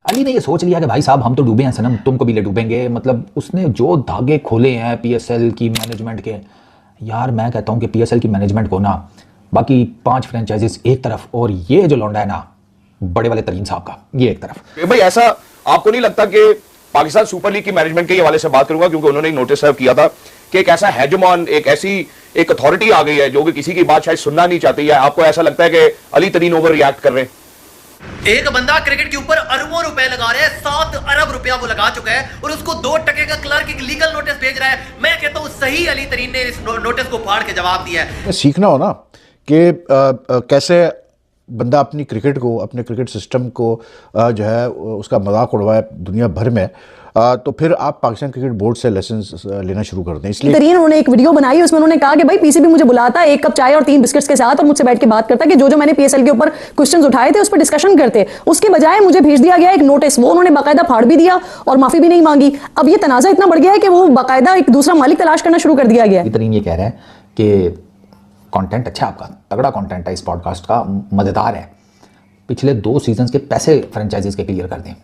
अली ने ये सोच लिया कि भाई साहब हम तो डूबे हैं सनम, तुमको भी ले डूबेंगे। मतलब उसने जो धागे खोले हैं पीएसएल की मैनेजमेंट के, यार मैं कहता हूँ कि पीएसएल की मैनेजमेंट को ना, बाकी 5 फ्रेंचाइजीज एक तरफ और ये जो लौंडा है ना बड़े वाले तरीन साहब का, ये एक तरफ। भाई ऐसा आपको नहीं लगता कि पाकिस्तान सुपर लीग की मैनेजमेंट के हवाले से बात करूंगा, क्योंकि उन्होंने एक नोटिस सर्व किया था कि एक ऐसा हेजमॉन, एक ऐसी एक अथॉरिटी आ गई है जो कि किसी की बात शायद सुनना नहीं चाहती है। आपको ऐसा लगता है कि अली तरीन ओवर रिएक्ट कर रहे हैं? एक बंदा क्रिकेट के ऊपर अरबों रुपए लगा रहा है, 7 अरब रुपया वो लगा चुका है और उसको 2% का क्लर्क एक लीगल नोटिस भेज रहा है। मैं कहता हूं सही अली तरीन ने इस नोटिस को फाड़ के जवाब दिया है। सीखना हो ना कि कैसे बंदा अपनी क्रिकेट को, अपने क्रिकेट सिस्टम को जो है उसका मजाक उड़वाए दुनिया भर में, तो फिर आप पाकिस्तान क्रिकेट बोर्ड से लेसन्स लेना शुरू कर दें। इसलिए तरीन उन्होंने एक वीडियो बनाई, उसमें उन्होंने कहा कि भाई पीसीबी मुझे बुलाता एक कप चाय और 3 बिस्किट्स के साथ और मुझसे बैठ के बात करता कि जो मैंने पीएसएल के ऊपर क्वेश्चंस उठाए थे उस पर डिस्कशन करते। उसके बजाय मुझे भेज दिया गया एक नोटिस, वो उन्होंने बाकायदा फाड़ भी दिया और माफी भी नहीं मांगी। अब ये तनाजा इतना बढ़ गया है कि वो बाकायदा एक दूसरा मालिक तलाश करना शुरू कर दिया गया है। तरीन ये कह रहा है कि कंटेंट अच्छा है, आपका तगड़ा कंटेंट है, इस पॉडकास्ट का मजेदार है, पिछले 2 सीजन्स के पैसे फ्रेंचाइजीज के क्लियर कर दें।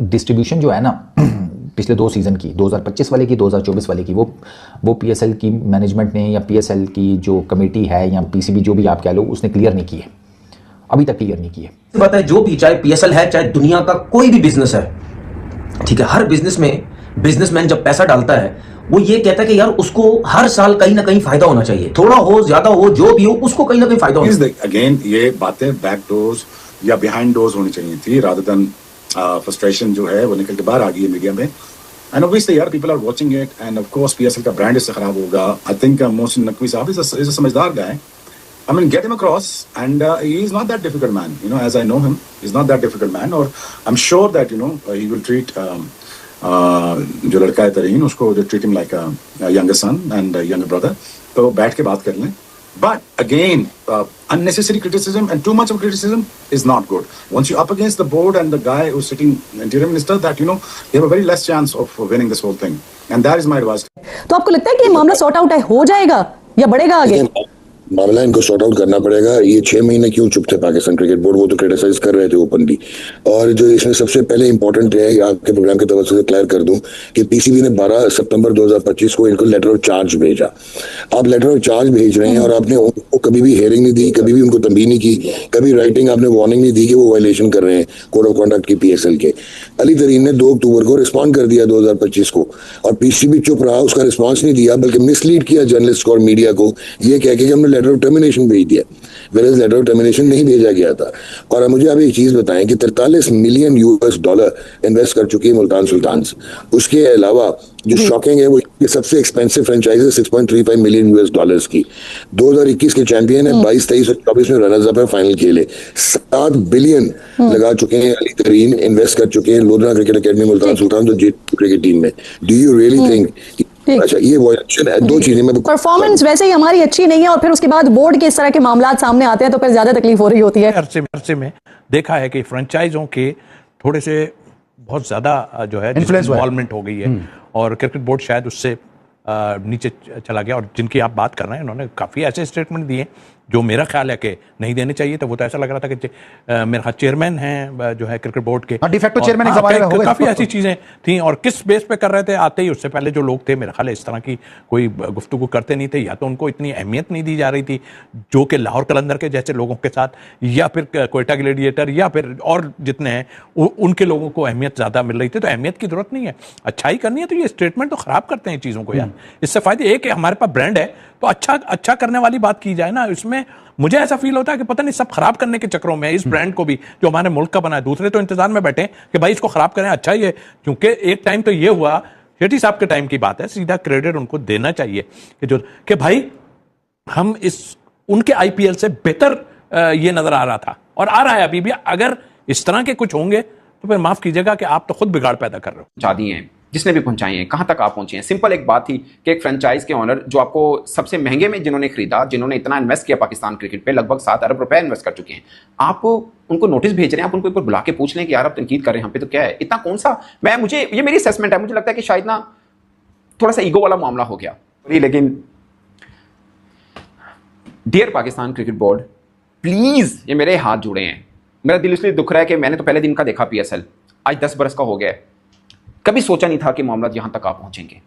डिस्ट्रीब्यूशन जो है ना पिछले 2 सीज़न की, 2025 वाले की, 2024 वाले की, वो पीएसएल की मैनेजमेंट ने या पीएसएल की जो कमेटी है या पीसीबी जो भी आप कह लो, उसने क्लियर नहीं की है, अभी तक क्लियर नहीं की है। बात है जो भी, चाहे पीएसएल है चाहे दुनिया का कोई भी बिजनेस है, ठीक है, हर बिजनेस में बिजनेसमैन जब पैसा डालता है वो ये कहता है कि यार उसको हर साल कहीं ना कहीं फायदा होना चाहिए, थोड़ा हो ज्यादा हो जो भी हो उसको कहीं ना कहीं फायदा होना चाहिए। अगेन ये बातें बैक डोर्स या बिहाइंड डोर्स होनी चाहिए थी, रादर देन फ्रस्ट्रेशन जो है वो निकल के बाहर आ गई है मीडिया में। एंड ऑब्वियसली यार people are watching it and of course PSL का ब्रांड इससे खराब होगा। आई थिंक मोहसिन नकवी साहब इज अ समझदार गाय। I mean, get him across, and he is not that difficult man. You know, as I know him, he's not that difficult man. Or I'm sure that he will treat जो लड़का है तरीन उसको जो treat him like a younger son and a younger brother. तो बैठ के बात कर लें. But again, unnecessary criticism and too much of criticism is not good. Once you're up against the board and the guy who's sitting interior minister, that you have a very less chance of winning this whole thing. And that is my advice. तो आपको लगता है कि ये मामला sort out है, हो जाएगा या बढ़ेगा आगे? मामला इनको सॉर्ट आउट करना पड़ेगा। ये 6 महीने क्यों चुप थे पाकिस्तान क्रिकेट बोर्ड, वो तो क्रिटिसाइज कर रहे थे ओपनली। और जो इसमें सबसे पहले इंपॉर्टेंट है, आपके प्रोग्राम के तवज्जो से क्लियर कर दूं कि पीसीबी ने 12 सितंबर 2025 को इनको लेटर ऑफ चार्ज भेजा। आप लेटर ऑफ चार्ज भेज रहे हैं और आपने उनको कभी भी हेयरिंग नहीं दी, कभी भी उनको तंबीह नहीं की, कभी राइटिंग आपने वार्निंग नहीं दी कि वो वायलेशन कर रहे हैं कोड ऑफ कॉन्डक्ट की पीएसएल के। अली तरीन ने 2 अक्टूबर को रिस्पॉन्ड कर दिया 2025 को, और पीसीबी चुप रहा, उसका रिस्पॉन्स नहीं दिया, बल्कि मिसलीड किया जर्नलिस्ट को और मीडिया को ये कह के हमने लेटर ऑफ टर्मिनेशन भेज दिया, वेयर लेटर ऑफ टर्मिनेशन नहीं भेजा गया था। और मुझे आप एक चीज बताएं कि 43 मिलियन यूएस डॉलर इन्वेस्ट कर चुकी है मुल्तान सुल्तान्स। उसके अलावा जो शॉकिंग है वो ये सबसे एक्सपेंसिव फ्रेंचाइज है 6.35 मिलियन यूएस डॉलर्स की। 2021 के चैंपियन है, 22, 23 और 24 में रनर्स अप है, फाइनल खेले। 7 बिलियन लगा चुके हैं अली तरीन, इन्वेस्ट कर चुके हैं लोधना क्रिकेट अकेडमी मुल्तान सुल्तान जो जीत क्रिकेट टीम में। डू यू रियली थिंक अच्छा ये वायलेशन है? 2 चीजें में परफॉर्मेंस वैसे ही हमारी अच्छी नहीं है और फिर उसके बाद बोर्ड के इस तरह के मामला सामने आते हैं तो फिर ज्यादा तकलीफ हो रही होती है। अरसे में देखा है कि फ्रेंचाइजों के थोड़े से बहुत ज्यादा जो है इन्वॉल्वमेंट हो गई है और क्रिकेट बोर्ड शायद उससे नीचे चला गया। और जिनकी आप बात कर रहे हैं उन्होंने काफ़ी ऐसे स्टेटमेंट दिए जो मेरा ख्याल है कि नहीं देने चाहिए थे। वो तो ऐसा लग रहा था कि मेरा चेयरमैन हैं जो है क्रिकेट बोर्ड के, डिफेक्टो चेयरमैन काफ़ी ऐसी चीज़ें थी। और किस बेस पे कर रहे थे, आते ही उससे पहले जो लोग थे मेरा ख्याल है इस तरह की कोई गुफ्तगू करते नहीं थे, या तो उनको इतनी अहमियत नहीं दी जा रही थी जो कि लाहौर कलंदर के जैसे लोगों के साथ, या फिर कोयटा ग्लेडिएटर, या फिर और जितने हैं उनके लोगों को अहमियत ज़्यादा मिल रही थी। तो अहमियत की जरूरत नहीं है, अच्छाई करनी है तो ये स्टेटमेंट तो ख़राब करते हैं चीज़ों को यार। इससे फायदे एक हमारे पास ब्रांड है तो अच्छा करने वाली बात की जाए ना। इसमें मुझे ऐसा फील होता है कि पता नहीं सब खराब करने के चक्रों में इस ब्रांड को भी जो हमारे मुल्क का बना है, दूसरे तो इंतजार में बैठे कि भाई इसको खराब करें। अच्छा ही है, क्योंकि एक टाइम तो ये हुआ, शेट्टी साहब के टाइम की बात है, सीधा क्रेडिट उनको देना चाहिए कि भाई हम उनके आईपीएल से बेहतर ये नजर आ रहा था और आ रहा है अभी भी। अगर इस तरह के कुछ होंगे तो फिर माफ कीजिएगा कि आप तो खुद बिगाड़ पैदा कर रहे हो। चाहती हैं जिसने भी पहुंचाई है, कहां तक आप पहुंचे हैं? सिंपल एक बात थी कि एक फ्रेंचाइज के ऑनर जो आपको सबसे महंगे में जिन्होंने खरीदा, जिन्होंने इतना इन्वेस्ट किया पाकिस्तान क्रिकेट पे, लगभग 7 अरब रुपए इन्वेस्ट कर चुके हैं, आप उनको नोटिस भेज रहे हैं, आप उनको एक बार बुला के पूछ लें कि यार आप तनकीद कर रहे हैं हम पे, तो क्या है इतना कौन सा? ये मेरी असेसमेंट है, मुझे लगता है कि शायद ना थोड़ा सा ईगो वाला मामला हो गया। लेकिन dear Pakistan cricket board, please ये मेरे हाथ जुड़े हैं, मेरा दिल इसलिए दुख रहा है कि मैंने तो पहले दिन का देखा पीएसएल, आज 10 बरस का हो गया है, कभी सोचा नहीं था कि मामला यहां तक आप पहुंचेंगे,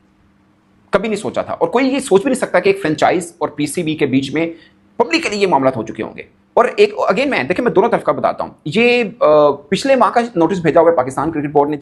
कभी नहीं सोचा था। और कोई ये सोच भी नहीं सकता कि एक फ्रेंचाइज और पीसीबी के बीच में पब्लिकली ये मामला हो चुके होंगे। और एक अगेन मैं दोनों तरफ का बताता हूं, ये पिछले माह का नोटिस भेजा हुआ है पाकिस्तान क्रिकेट बोर्ड ने।